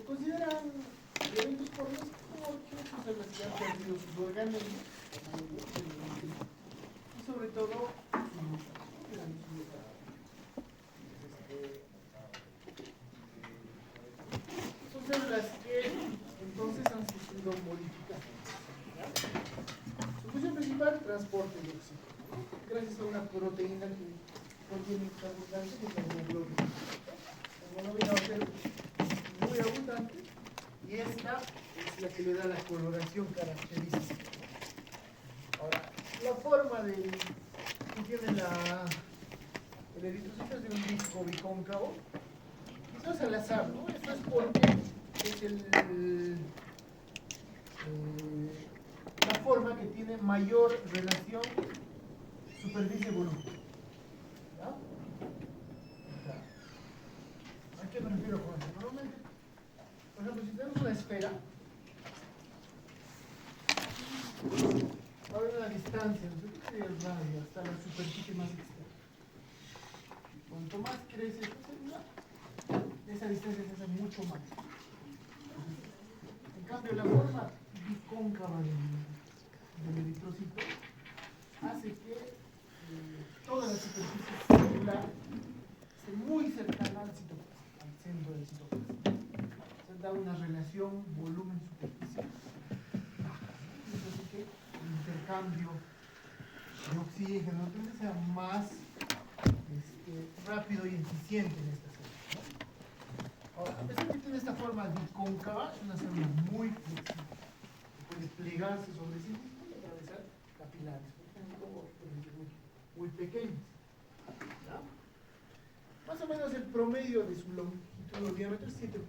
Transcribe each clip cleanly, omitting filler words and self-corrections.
consideran eventos pornos porque sus células han perdido sus organismos y sobre todo son células que entonces han sufrido modificaciones. Su función principal, transporte de oxígeno, gracias a una proteína que contiene carbohidratos que es la hemoglobina. La hemoglobina va a ser muy abundante y esta es la que le da la coloración característica. Ahora, la forma que tiene el eritrocito es de un disco bicóncavo. Esto es al azar, ¿no? Esto es porque es la forma que tiene mayor relación superficie-volumen. ¿Ya? ¿A qué me refiero con esto? Normalmente, por ejemplo, si tenemos una esfera, va a haber una distancia, no sé qué sería el radio, hasta la superficie más externa. Cuanto más crece esta célula, esa distancia se hace mucho más. En cambio, la forma bicóncava del eritrocito hace que toda la superficie celular esté muy cercana al citoplasma, al centro del citoplasma. Se da una relación volumen-superficie. Eso hace que el intercambio de oxígeno sea más rápido y eficiente en esta célula, ¿no? Ahora, a pesar de que tiene esta forma bicóncava, es una célula muy flexible. Puede plegarse sobre sí mismo y atravesar capilares, por ejemplo, muy pequeños. ¿Ya? Más o menos el promedio de su longitud o diámetro es 7.5.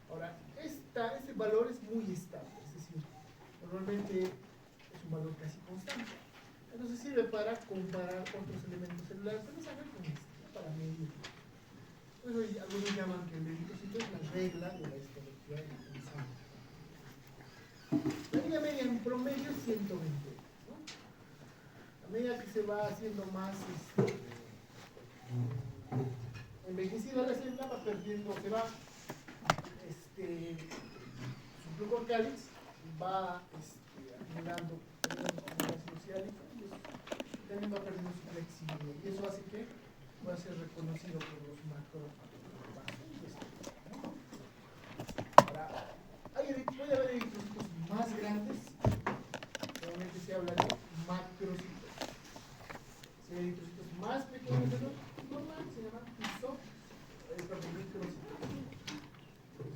Ahora, este valor es muy estable, es decir, normalmente es un valor casi constante. Entonces sirve para comparar otros elementos celulares, pero saber con esto, ¿no? Para medir. Por eso algunos llaman que el eritrocito es la regla de la esterilidad del sangre. La línea media en promedio es 120, ¿no? A medida que se va haciendo más envejecida la célula, va perdiendo, se va su glucocálix va acumulando ácido ciálico y también va perdiendo su flexibilidad y eso hace que pueda ser reconocido por los macrófagos. Ahora, puede haber eritrocitos más grandes, normalmente se habla de macrocitos. Si hay eritrocitos más pequeños de lo normal, se llaman microcitos.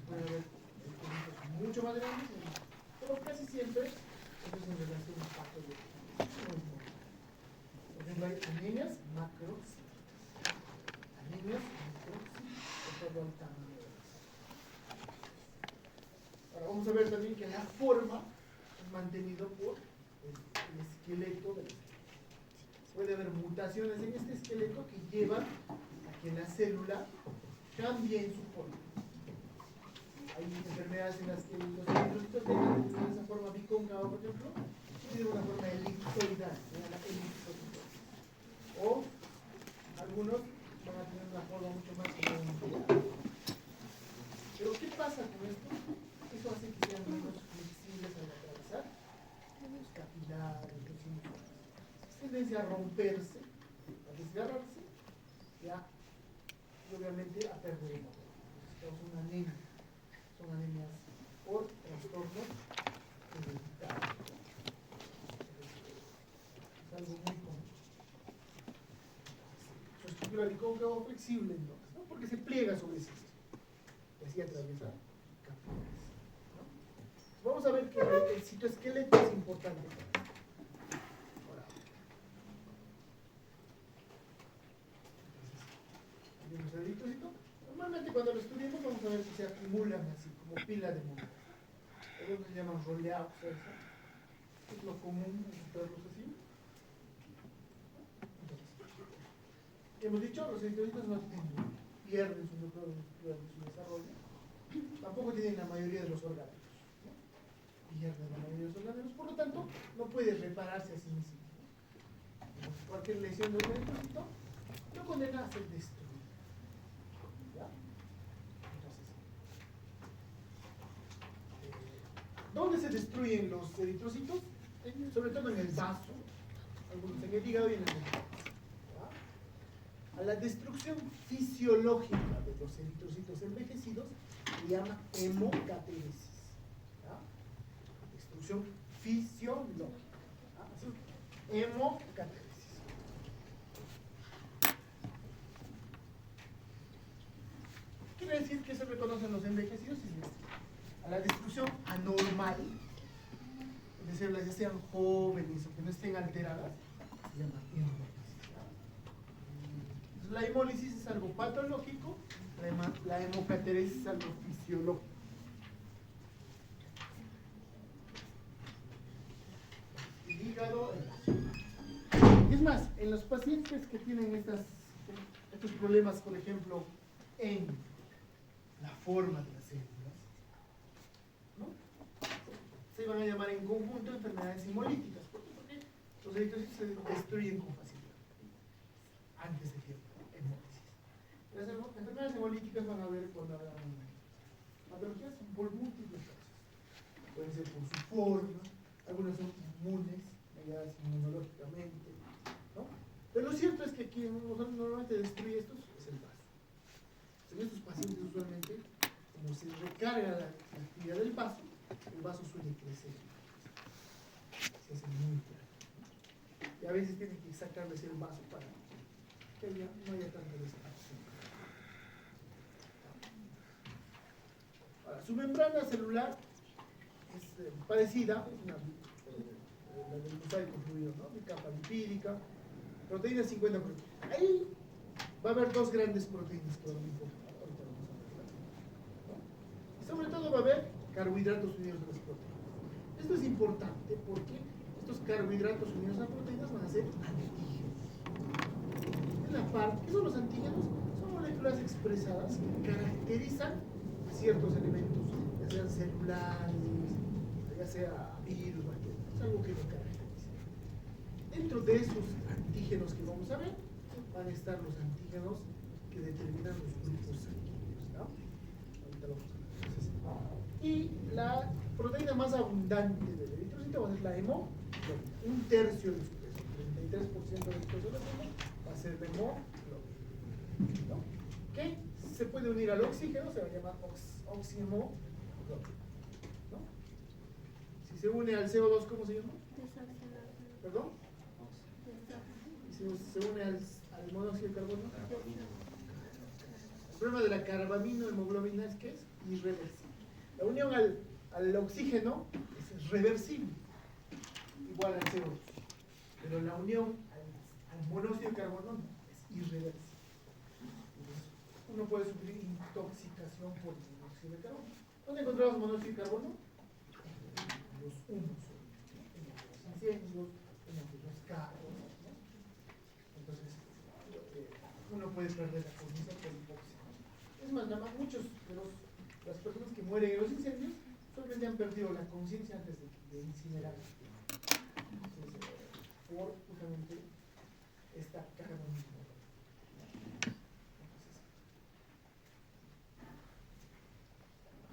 Puede haber eritrocitos mucho más grandes, pero casi siempre eso es en relación a patología. Por ejemplo, hay anemias macrocitos. Anemias macrocitos, de acuerdo al tamaño de la célula. Ahora vamos a ver también que la forma es mantenido por el esqueleto de la célula. Puede haber mutaciones en este esqueleto que llevan a que la célula cambie en su forma. Hay enfermedades en las que los eritrocitos tienen esa forma bicóncava, por ejemplo, tienen una forma elipsoidal, la elipsoidal. O algunos van a tener una forma mucho más redondeada. Pero ¿qué pasa con esto? Eso hace que sean menos flexibles al atravesar los capilares, los sinusales. Tendencia a romperse, a desgarrarse, ya, y obviamente a perder el motor. Entonces, una anemia. Son anemias por trastornos hereditarios. Es algo muy común. Su estructura bicóncava flexible, entonces, ¿no? Porque se pliega sobre sí y así atraviesa capilares, ¿no? Vamos a ver que el citoesqueleto es importante. Ahora, tenemos el eritrocito. Normalmente cuando lo estudiemos vamos a ver que se acumulan así, como pila de monedas. Algunos se llaman roleados, es lo común verlos así. Entonces, hemos dicho, los eritrocitos no pierden su núcleo de su desarrollo, tampoco tienen la mayoría de los órganos, ¿no? Pierden la mayoría de los órganos, por lo tanto, no puede repararse a sí mismo, ¿no? Cualquier lesión de un eritrocito lo condena a ser destruido. ¿Ya? Entonces, ¿Dónde se destruyen los eritrocitos? Sobre todo en el vaso, algunos en el hígado y en el riñón. A la destrucción fisiológica de los eritrocitos envejecidos se llama hemocateresis. Destrucción fisiológica. Hemocateresis. Quiere decir que se reconocen los envejecidos a la destrucción anormal de células, ya sean jóvenes o que no estén alteradas, se llama hemólisis. Entonces, la hemólisis es algo patológico, la hemocateresis es algo fisiológico. El hígado, es más, en los pacientes que tienen estos problemas, por ejemplo, en la forma de las células, ¿no? Se van a llamar en conjunto enfermedades hemolíticas. ¿Por qué? Porque los eritrocitos se destruyen con facilidad antes de tiempo, hemólisis. Las enfermedades hemolíticas van a ver cuando hagan patologías por múltiples causas. Pueden ser por su forma, algunas son inmunes, mediadas inmunológicamente, ¿no? Pero lo cierto es que quien normalmente destruye estos es el vaso. En estos pacientes usualmente, como se recarga la actividad del vaso, el vaso suele crecer. Se hace muy grande. Y a veces tienen que sacarles el vaso para que no haya tanta desaparición. Ahora, su membrana celular es parecida, es la del mosaico fluido, ¿no? De capa lipídica, proteínas 50%. Ahí va a haber dos grandes proteínas que van a importar. Sobre todo va a haber carbohidratos unidos a las proteínas. Esto es importante porque estos carbohidratos unidos a proteínas van a ser antígenos. En la parte, ¿qué son los antígenos? Son moléculas expresadas que caracterizan ciertos elementos, ya sean celulares, ya sea virus, bacterias, es algo que lo caracteriza. Dentro de esos antígenos que vamos a ver, van a estar los antígenos que determinan los grupos sanguíneos, ¿no? Ahorita lo vamos a ver. Y la proteína más abundante del eritrocito va a ser la hemoglobina. Un tercio de su peso, 33% del peso de la célula va a ser la hemoglobina, ¿no? Que se puede unir al oxígeno, se va a llamar oxihemoglobina, ¿no? Si se une al CO2, ¿cómo se llama? ¿Perdón? Y si se une al monóxido de carbono. El problema de la carbaminohemoglobina es que es irreversible. La unión al oxígeno es reversible, igual al CO2. Pero la unión al monóxido de carbono no, es irreversible. Uno puede sufrir intoxicación por monóxido de carbono. ¿Dónde encontramos monóxido de carbono? En los humos, en los incendios, en los carros, ¿no? Entonces, uno puede perder la conciencia por hipóxia. Es más, nada más muchos de las personas que mueren en los incendios solamente han perdido la conciencia antes de incinerar. Entonces, por justamente esta carbaminohemoglobina.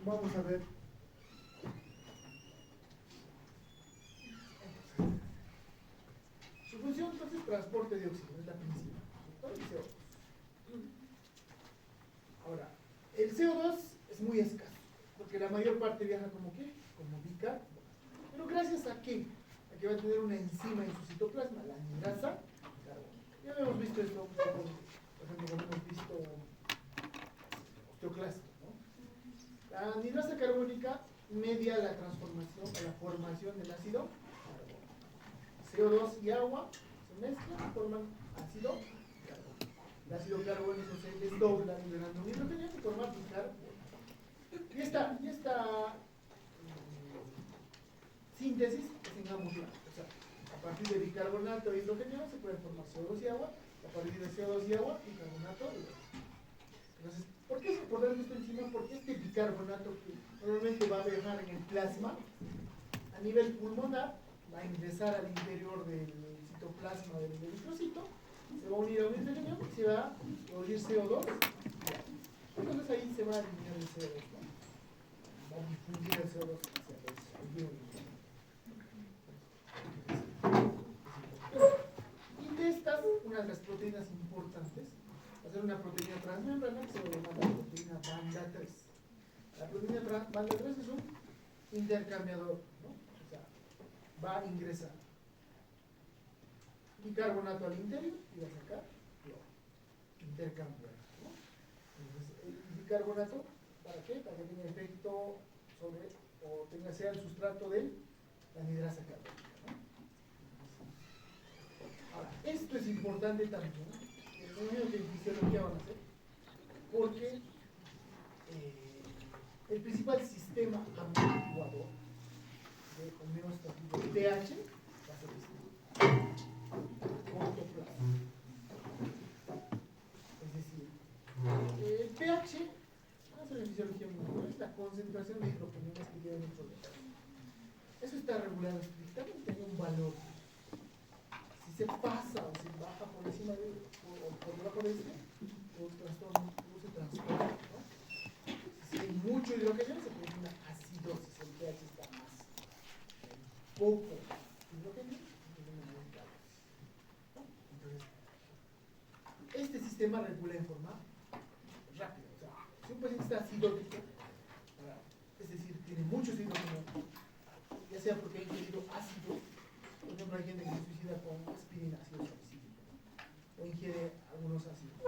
Vamos a ver. Su función entonces es transporte de oxígeno, es la principal. El CO2. Ahora, el CO2 es muy escaso, porque la mayor parte viaja como ¿qué? Como bicarbonato. Pero gracias a qué? A que va a tener una enzima en su citoplasma, la anidrasa carbónica. Ya hemos visto esto, por ejemplo, cuando hemos visto osteoclastos, ¿no? La anidrasa carbónica media la transformación, la formación del ácido carbónico. CO2 y agua se mezclan y forman ácido carbónico. El ácido carbónico se desdobla liberando un hidrógeno y forma bicarbonato. Y esta síntesis es en ambos lados. O sea, a partir de bicarbonato e hidrógeno se puede formar CO2 y agua, a partir de CO2 y agua, bicarbonato y hidrógeno. Entonces, ¿por qué es importante esta enzima? Porque este bicarbonato que normalmente va a viajar en el plasma, a nivel pulmonar, va a ingresar al interior del citoplasma del eritrocito, se va a unir a un hidrógeno y se va a producir CO2. Entonces ahí se va a eliminar el CO2, ¿no? va a difundir el CO2 hacia los iones. Y de estas, una de las proteínas importantes va a ser una proteína transmembrana que se va a llamar la proteína banda 3. La proteína banda 3 es un intercambiador, ¿no? O sea, va a ingresar bicarbonato al interior y va a sacar cloro. Intercambiar, ¿no? Entonces, el bicarbonato, ¿para qué? Para que tenga efecto sobre, o sea el sustrato de la anhidrasa carbónica, ¿no? Ahora, esto es importante también, en el medio de fisiología van a hacer, porque el principal sistema amortiguador de homeostatismo de pH va a ser este. Cortoplasma. Es decir, el pH, vamos a hacer en fisiología molecular, es la concentración de hidrogeniones que tiene nuestro organismo. Eso está regulado estrictamente en un valor. Si se pasa o se baja por encima de o por debajo de este, produce trastorno, ¿no? Si hay mucho hidrógeno, se produce una acidosis, el pH está más. Poco hidrógeno, una alcalosis. Entonces, este sistema regula en forma rápida. O sea, si un paciente está acidótico, es decir, tiene muchos hidrógenos, ya sea porque ha ingerido ácido, por ejemplo, hay gente que se suicida con aspirina, ácido salicílico, ¿no? O ingiere algunos ácidos,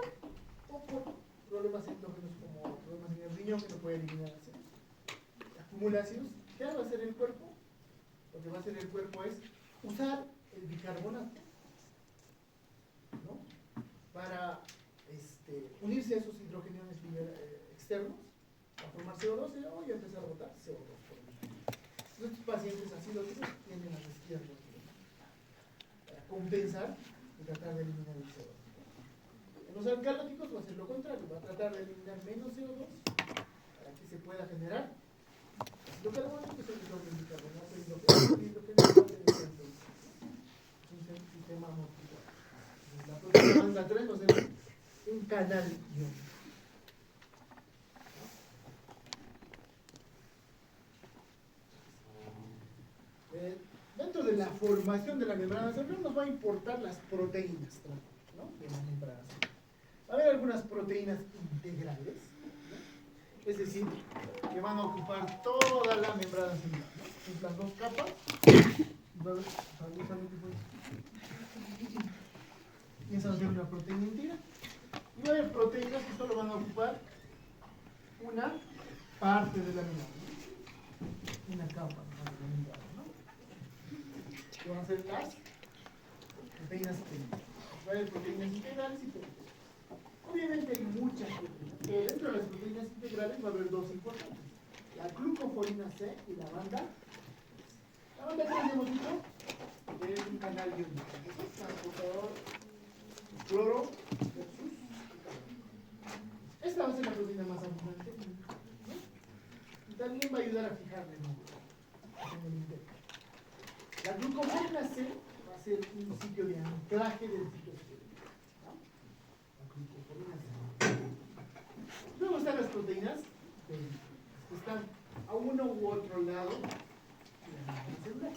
o por problemas endógenos como problemas en el riñón que no puede eliminar ácidos, acumula ácidos. ¿Qué va a hacer el cuerpo? Lo que va a hacer el cuerpo es usar el bicarbonato, ¿no? Para unirse a esos hidrogeniones externos, a formar CO2 y a empezar a botar CO2. Nuestros pacientes acidóticos tienden a respirar para compensar y tratar de eliminar el CO2. En los alcalóticos va a ser lo contrario, va a tratar de eliminar menos CO2 para que se pueda generar ácido carbónico, que es el bicarbonato y hidrógeno. Es un sistema amortiguador. La proteína banda 3 va a ser un canal iónico. Dentro de la formación de la membrana celular nos va a importar las proteínas, ¿no? De la membrana celular. Va a haber algunas proteínas integrales, ¿no? Es decir, que van a ocupar toda la membrana celular, ¿no? Las dos capas. Y esa va a ser una proteína íntegra. Y va a haber proteínas que solo van a ocupar una parte de la membrana, ¿no? Una capa de la membrana, ¿no? Que van a ser las proteínas pequeñas. Va a haber proteínas integrales y proteínas. Obviamente hay muchas proteínas, pero dentro de las proteínas integrales va a haber dos importantes: la glucoforina C y la banda. La banda que hemos dicho es un canal iónico, es transportador cloro versus carbono. Esta va a ser la proteína más abundante, ¿no? Y también va a ayudar a fijarle en el interior. La glucoforina C va a ser un sitio de anclaje del citosqueleto, ¿no? La glucoforina C. Luego están las proteínas que están a uno u otro lado de la membrana celular.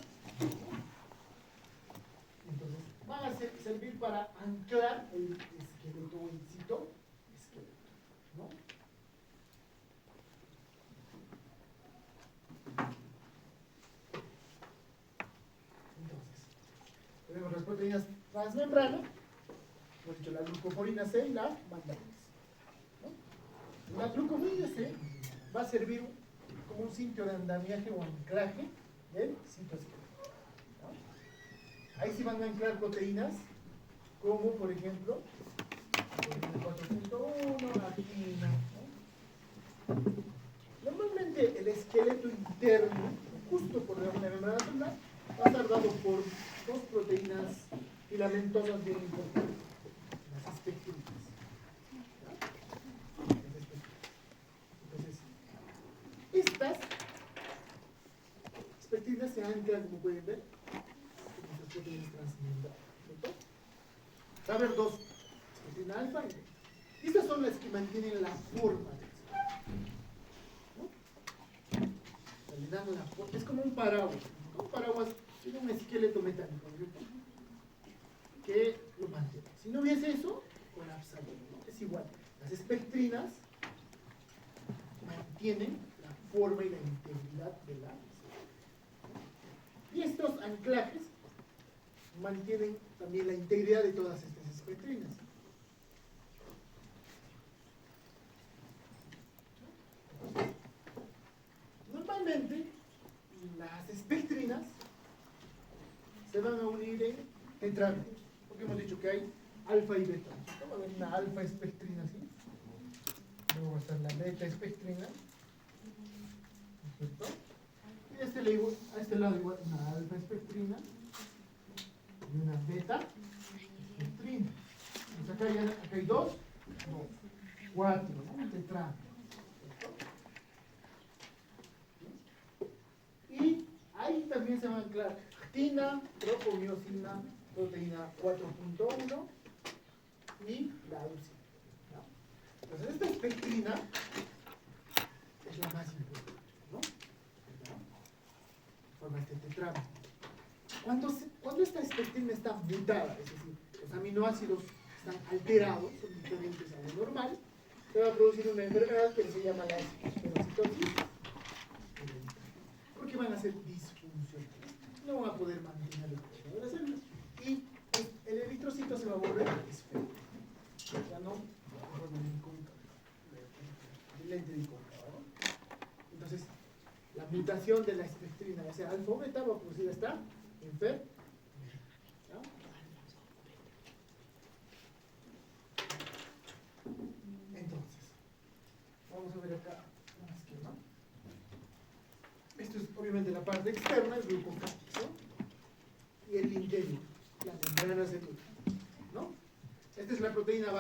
Entonces, van a servir para anclar el esqueleto o el citoesqueleto, ¿no? Entonces, tenemos las proteínas transmembrana, hemos dicho la glucoforina C y la banda 3, ¿no? La glucoforina C va a servir como un sitio de andamiaje o anclaje del citoesqueleto. Ahí sí van a anclar proteínas como, por ejemplo, proteína 4.1, actina, ¿no? Normalmente el esqueleto interno, justo por debajo de la membrana celular, va a estar dado por dos proteínas filamentosas bien importantes, las espectrinas. Entonces, estas espectrinas se anclan, como pueden ver, proteínas transmembranas, ¿cierto? Va a haber dos, proteína alfa y beta. Estas son las que mantienen la forma del esqueleto, ¿no? dan la forma. Es como un paraguas. Un paraguas tiene un esqueleto metálico, ¿cierto? Que lo mantiene. Si no hubiese eso, colapsa, ¿no? Es igual. Las espectrinas mantienen la forma y la integridad de la y estos anclajes mantienen también la integridad de todas estas espectrinas. Normalmente las espectrinas se van a unir en tetrámeros, porque hemos dicho que hay alfa y beta. Vamos a ver una alfa espectrina así. Luego va a estar la beta espectrina. ¿Cierto? Y a este lado igual una alfa espectrina y una beta espectrina. Entonces acá hay dos, cuatro, ¿no? Un tetrámero. Y ahí también se van a anclar actina, tropomiosina, proteína 4.1 y la leucina. ¿No? Entonces esta espectrina es la más importante, ¿no? Forma este tetrámero. Cuando esta espectrina está mutada, es decir, los aminoácidos están alterados, son diferentes a lo normal, se va a producir una enfermedad que se llama la esclerosis, porque van a ser disfuncionales, no van a poder mantener la función de las células y el eritrocito se va a volver esférico, ya no el lente de cóncavo, ¿no? Entonces la mutación de la espectrina, ya sea alfa o beta, va a producir esta enfermedad. Entonces, vamos a ver acá un esquema. Esto es obviamente la parte externa, el grupo cáptico, y el interior, la membrana celular, ¿no? Esta es la proteína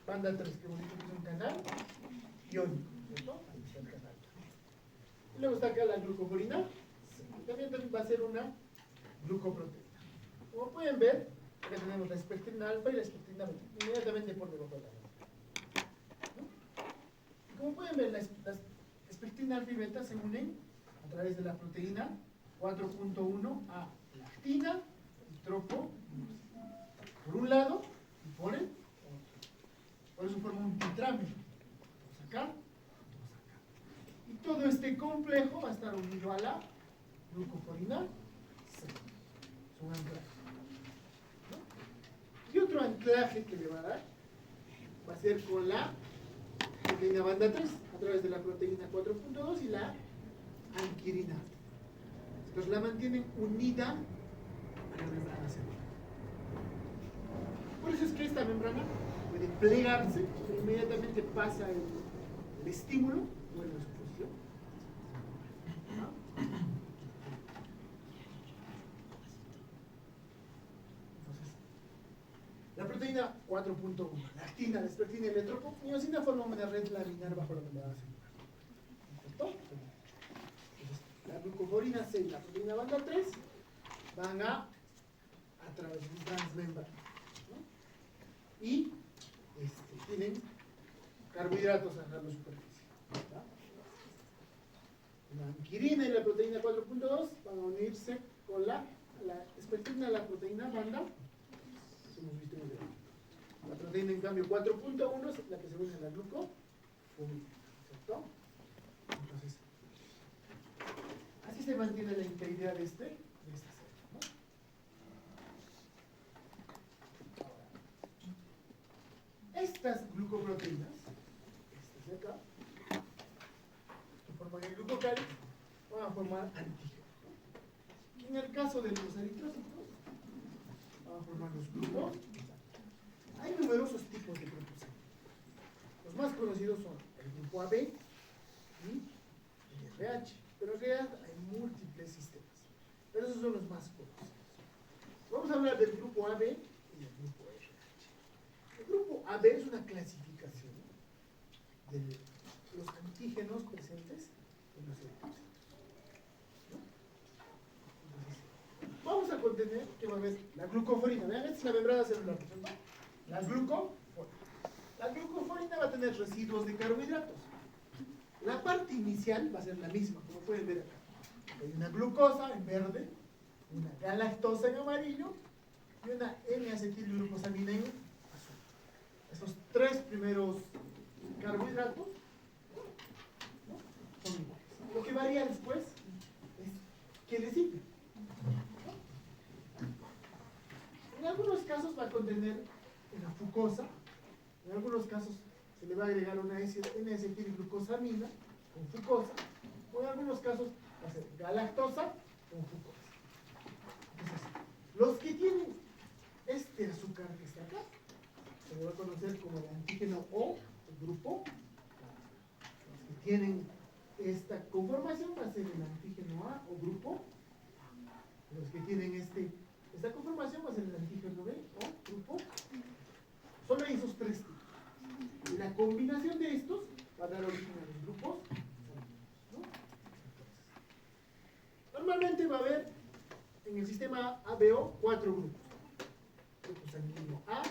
banda 3, que bonito que es un canal iónico, ¿cierto? Ahí está el canal. Y luego está acá la glucoforina, también va a ser una glucoproteína. Como pueden ver, acá tenemos la espectrina alfa y la espectrina beta, inmediatamente por debajo de la beta. ¿No? Como pueden ver, las espectrina alfa y beta se unen a través de la proteína 4.1 a la actina y tropo por un lado y por el otro. Por eso forma un tetrámero. Dos acá, dos acá. Y todo este complejo va a estar unido a la glucoforina C. Es un anclaje. ¿No? Y otro anclaje que le va a dar va a ser con la proteína banda 3 a través de la proteína 4.2 y la anquirina. Entonces la mantienen unida a la membrana celular. Por eso es que esta membrana puede plegarse, pero inmediatamente pasa el estímulo, vuelve a su posición. ¿No? Entonces, la proteína 4.1, la actina, la espectrina y la tropomiosina forman una red laminar bajo la membrana celular. ¿Correcto? Entonces, la glucoforina C y la proteína banda 3 van a través de un transmembrana, ¿no? Y tienen carbohidratos a la superficie, ¿verdad? La anquirina y la proteína 4.2 van a unirse con la espectrina de la proteína banda, que hemos visto en el video. La proteína, en cambio, 4.1 es la que se une a la glucoforina, ¿cierto? Entonces, así se mantiene la integridad de esta célula, ¿no? Estas glucoproteínas, estas de acá, que forman el glucocáliz, van a formar antígenos. En el caso de los eritrócitos, van a formar los grupos. Hay numerosos tipos de grupos sanguíneos. Los más conocidos son el grupo AB y el RH, pero en realidad hay múltiples sistemas. Pero esos son los más conocidos. Vamos a hablar del grupo AB y del grupo RH. El grupo AB es una clasificación de los antígenos presentes en los eritrócitos. Vamos a contener que va a haber la glucoforina. Vean, esta es la membrana celular. La glucoforina. La glucoforina va a tener residuos de carbohidratos. La parte inicial va a ser la misma, como pueden ver acá. Hay una glucosa en verde, una galactosa en amarillo y una N-acetilglucosamina en azul. Esos tres primeros carbohidratos, ¿no?, son iguales. Lo que varía después es qué le sigue. En algunos casos va a contener la fucosa, en algunos casos se le va a agregar una N-acetilglucosamina con fucosa, o en algunos casos va a ser galactosa con fucosa. Entonces, los que tienen este azúcar que está acá, se le va a conocer como el antígeno O, el grupo. Los que tienen esta conformación va a ser el antígeno A o grupo A. Los que tienen esta conformación va a ser el antígeno B o grupo A. Solo hay esos tres tipos. Y la combinación de estos va a dar origen a los grupos, ¿no? Normalmente va a haber en el sistema ABO 4 grupos. Grupo sanguíneo A,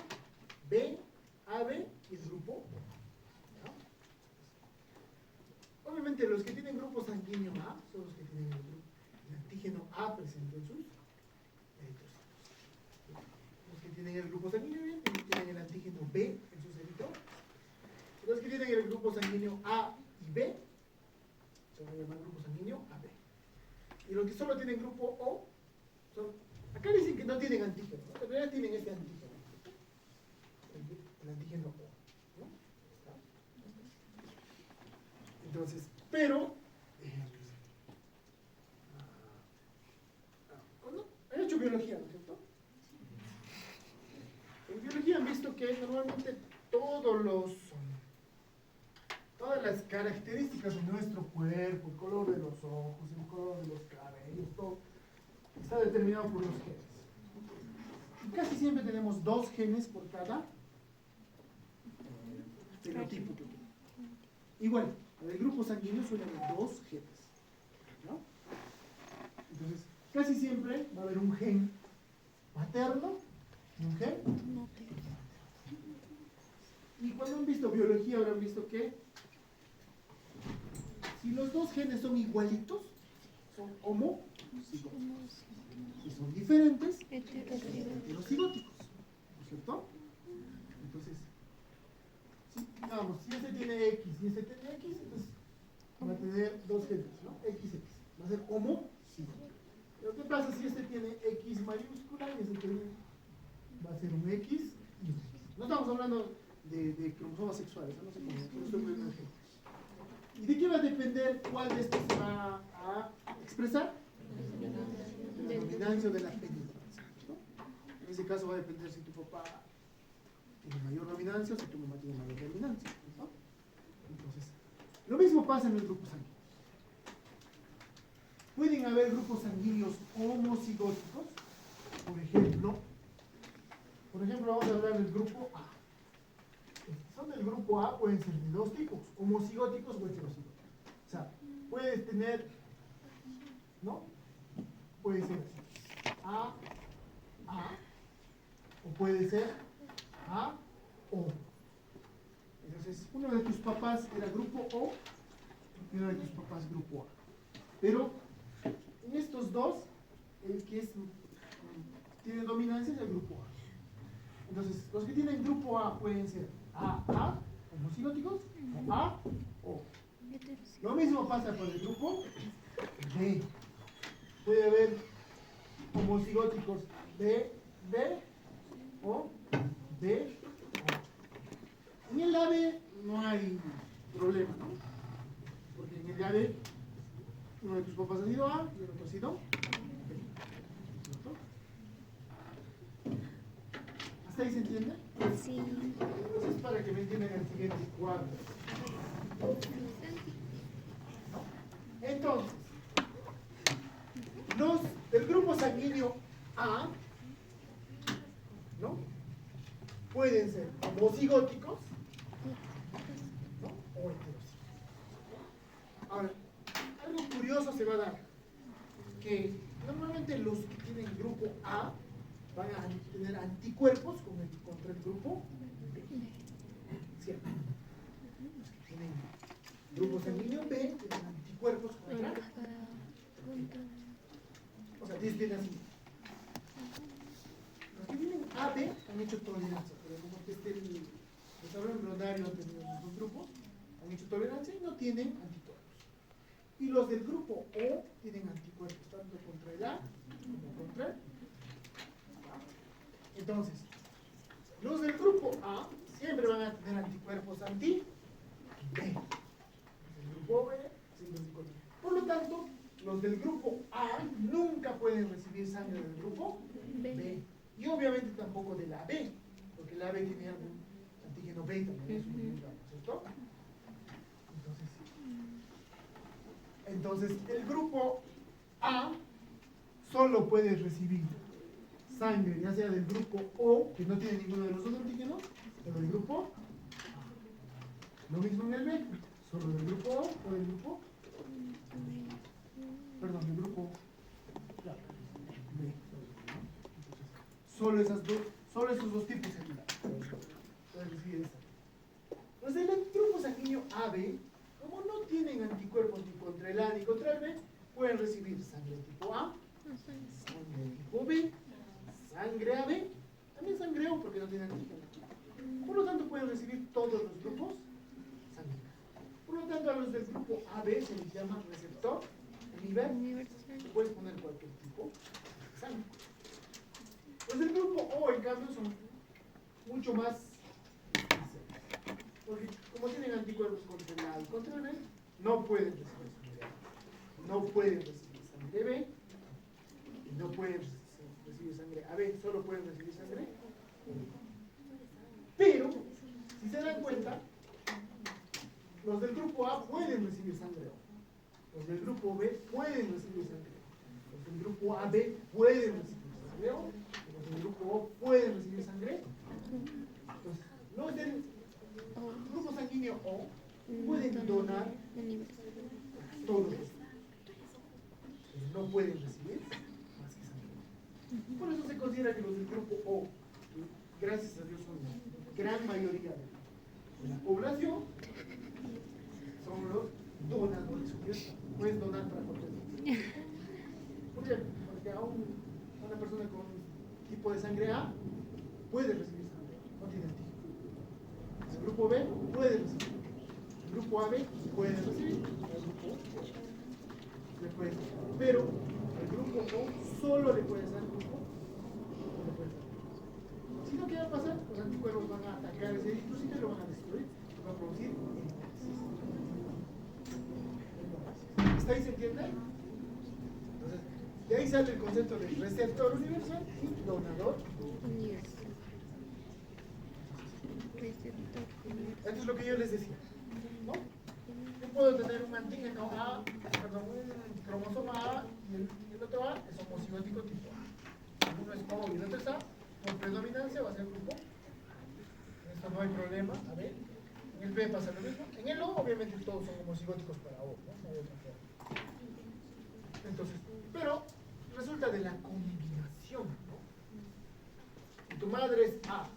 B, AB y el grupo O, ¿no? Obviamente los que tienen grupo sanguíneo A son los que tienen el antígeno A presente en sus eritrocitos. Los que tienen el grupo sanguíneo B tienen el antígeno B en sus eritrocitos. Los que tienen el grupo sanguíneo A y B se van a llamar grupo sanguíneo AB. Y los que solo tienen grupo O son, acá dicen que no tienen antígeno, ¿no? En realidad tienen este antígeno, el antígeno O, ¿no? Entonces, pero cuando han hecho biología, ¿no es cierto? En biología han visto que normalmente todas las características de nuestro cuerpo, el color de los ojos, el color de los cabellos, todo está determinado por los genes. Y casi siempre tenemos 2 genes por cada fenotipo que tenemos. Igual, en el grupo sanguíneo suele haber 2 genes, ¿no? Entonces, casi siempre va a haber un gen materno y un gen materno. Y cuando han visto biología habrán visto que si los 2 genes son igualitos, son homocigóticos. Si son diferentes, heterocigóticos, ¿no es cierto? Entonces, si este tiene X y este tiene X, entonces va a tener 2 genes, ¿no? XX. Va a ser homocigótico. Pero ¿qué pasa si este tiene X mayúscula y este tiene, va a ser un X y un X? No estamos hablando de cromosomas sexuales, no sé cómo, estoy poniendo un ejemplo. ¿Y de qué va a depender cuál de estos se va a expresar? De la dominancia o de la penetrancia, ¿no? En ese caso va a depender si tu papá tiene mayor dominancia o si tu mamá tiene mayor dominancia, ¿no? Entonces, lo mismo pasa en los grupos sanguíneos. Pueden haber grupos sanguíneos homocigóticos, por ejemplo, vamos a hablar del grupo A. Son del grupo A, pueden ser de 2 tipos, homocigóticos o heterocigóticos. O sea, puedes tener, ¿no? Puede ser A, o puede ser A, O. Entonces, uno de tus papás era grupo O y uno de tus papás grupo A. Pero en estos dos, el que tiene dominancia es el grupo A. Entonces, los que tienen grupo A pueden ser A, homocigóticos, o A, O. Lo mismo pasa con el grupo B. Puede haber homocigóticos B, o B, O. En el AB no hay problema, ¿no? Porque en el AB uno de tus papás ha sido A y el otro ha sido B. ¿Cierto? ¿Hasta ahí se entiende? Sí. Entonces, para que me entiendan el siguiente cuadro. ¿No? Entonces, los del grupo sanguíneo A, ¿no?, pueden ser homocigóticos, ¿no?, o heterocigóticos. Ahora, algo curioso se va a dar, que normalmente los que tienen grupo A van a tener anticuerpos contra el grupo B. ¿Cierto? Los que tienen Grupo sanguíneo B tienen anticuerpos contra. O sea, tienen así. Los que tienen AB han hecho tolerancia, pero como que el desarrollo embrionario han tenido los dos grupos, han hecho tolerancia y no tienen anticuerpos. Y los del grupo O tienen anticuerpos, tanto contra el A como contra el B. Entonces, los del grupo A siempre van a tener anticuerpos anti-B. El grupo B siempre anticuerpos. Por lo tanto, los del grupo A nunca pueden recibir sangre del grupo B. Y obviamente tampoco de la B, porque la B tiene algún antígeno beta, ¿no? ¿Cierto? Entonces, el grupo A solo puede recibir sangre, ya sea del grupo O, que no tiene ninguno de los dos antígenos, o del grupo A. Lo mismo en el B, solo del grupo O o del grupo perdón, del grupo B. Solo esos dos tipos celulares pueden recibir esa. Los del grupo sanguíneo AB, como no tienen anticuerpos ni contra el A ni contra el B, pueden recibir sangre tipo A, sangre tipo B, sangre AB, también sangre O porque no tiene antígeno. Por lo tanto, pueden recibir todos los grupos sanguíneos. Por lo tanto, a los del grupo AB se les llama receptor universal. Puedes poner cualquier tipo de sangre. Los del grupo O, en cambio, son mucho más especiales. Porque como tienen anticuerpos contra el A y contra el B, no pueden recibir sangre A. No pueden recibir sangre B. Y no pueden recibir sangre AB. Solo pueden recibir sangre O. Pero, si se dan cuenta, los del grupo A pueden recibir sangre O. Los del grupo B pueden recibir sangre O. Los del grupo AB pueden recibir sangre O. Los del grupo O pueden recibir sangre. Entonces, los del grupo sanguíneo O pueden donar todos los grupos. No pueden recibir más que sangre. Por eso se considera que los del grupo O, que gracias a Dios son la gran mayoría de la población, son los donadores. Pueden donar para cualquier cosa. ¿Por qué? Porque a una persona con tipo de sangre A puede recibir sangre, no tiene antígeno. El grupo B puede recibir. El grupo AB puede recibir. El grupo O le puede dar. Pero el grupo O solo le puede dar al grupo O le puede dar. Si no, ¿qué va a pasar? Los anticuerpos van a atacar ese dispositivo y lo van a destruir. Va a producir hemolisis. ¿Está ahí, se entiende? Entonces, de ahí sale el concepto de receptor universal y donador universal. Esto es lo que yo les decía, ¿no? Yo puedo tener un antígeno A, perdón, un cromosoma A y el otro A es homocigótico tipo A. Uno es O y el otro es A, por predominancia va a ser grupo. En esto no hay problema, a ver. En el B pasa lo mismo. En el O, obviamente, todos son homocigóticos para O, ¿no? No hay otra forma. Entonces, pero resulta de la combinación, ¿no? Si tu madre es A,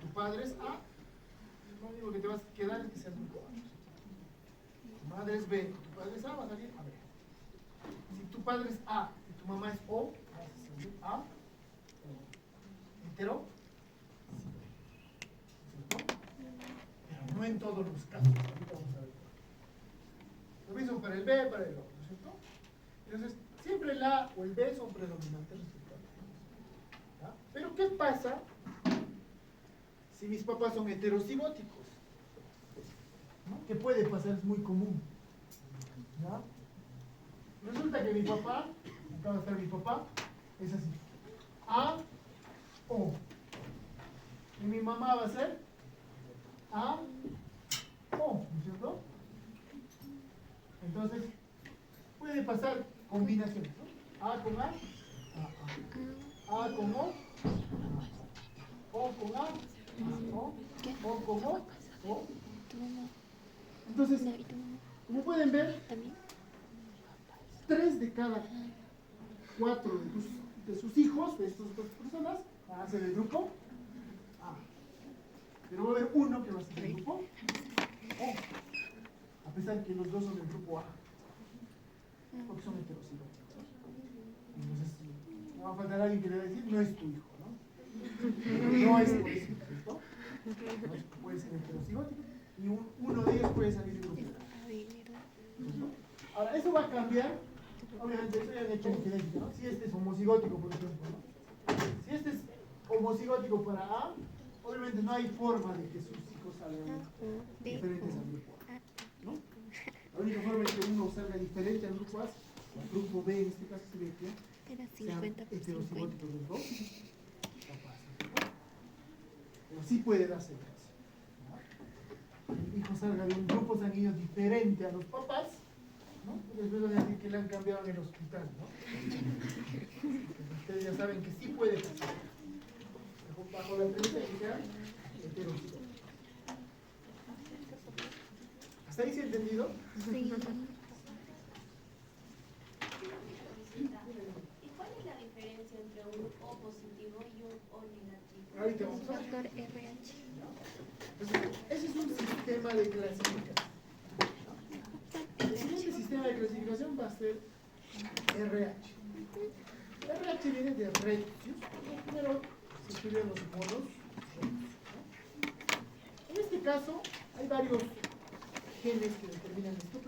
tu padre es A, lo único que te vas a quedar es que seas grupo A. Si tu madre es B, tu padre es A, va a salir A, B. Si tu padre es A y tu mamá es O, vas a salir A, entero, pero no en todos los casos. Ahorita vamos a ver. Lo mismo para el B, para el O, ¿no es cierto? Entonces, siempre el A o el B son predominantes respecto al A. Pero, ¿qué pasa si mis papás son heterocigóticos? ¿No? ¿Qué puede pasar? Es muy común. ¿Ya? Resulta que mi papá, acá va a estar mi papá, es así. A, O. Y mi mamá va a ser A, O, ¿no es cierto? Entonces, puede pasar combinaciones, ¿no? A con A, A con O con A, O con O. Entonces, como pueden ver, 3 de cada 4 de sus hijos, de estas dos personas, van a ser del grupo A. Pero va a haber uno que va a ser del grupo O. a pesar que los dos son del grupo A, porque son heterocigóticos. Entonces, no va a faltar alguien que le va a decir, no es tu hijo, ¿no? No es tu hijo, ¿cierto? No puede ser heterocigótico, y uno de ellos puede salir del grupo A. Ahora, eso va a cambiar, obviamente, eso ya han hecho en genética, ¿no? Si este es homocigótico, por ejemplo, ¿no? Si este es homocigótico para A, obviamente no hay forma de que sus hijos salgan diferentes al grupo A, ¿no? La única forma de que uno salga diferente al grupo A, al grupo B en este caso sería que era sean 50 por 50. heterocigóticos los dos papás, ¿no? Pero sí puede darse el caso, ¿no? El hijo salga de un grupo sanguíneo diferente a los papás, ¿no? Y después van a decir que le han cambiado en el hospital, ¿no? Ustedes ya saben que sí puede pasar, bajo la premisa de que sea heterocigótico. ¿Hasta ahí se ha entendido? Sí. ¿Y cuál es la diferencia entre un O positivo y un O negativo? Ahorita vamos a ver. Factor RH. Entonces, ese es un sistema de clasificación. El siguiente sistema de clasificación va a ser RH. RH viene de Retius, primero se escriben los monos Retius, ¿no? En este caso, hay varios genes que determinan esto.